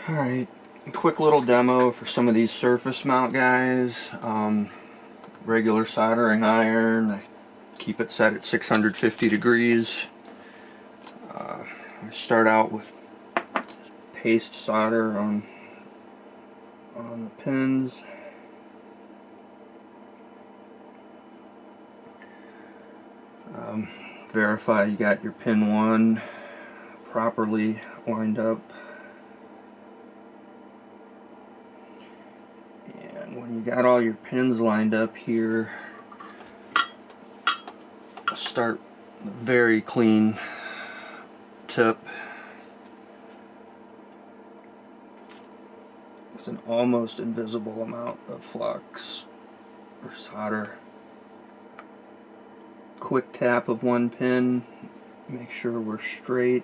Alright, a quick little demo for some of these surface mount guys. Regular soldering iron, I keep it set at 650 degrees. I start out with paste solder on the pins. Verify you got your pin 1 properly lined up. And when you got all your pins lined up here, start with a very clean tip with an almost invisible amount of flux or solder. Quick tap of one pin, make sure we're straight.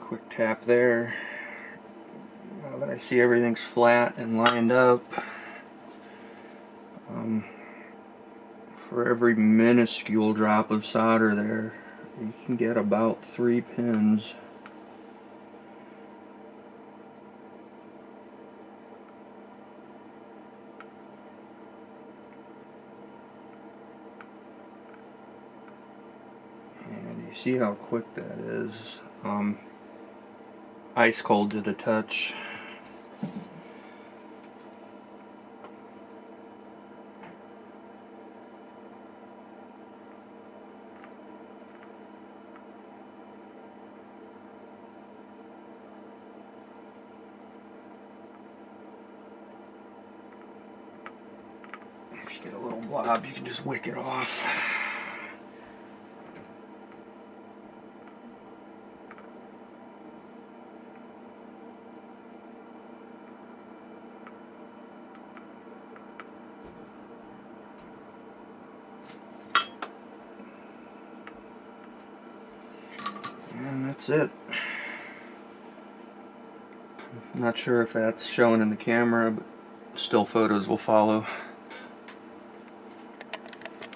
Quick tap there. Now that I see everything's flat and lined up, for every minuscule drop of solder there, you can get about 3 pins. And you see how quick that is. Ice cold to the touch. If you get a little blob, you can just wick it off. And that's it. I'm not sure if that's showing in the camera, but still photos will follow.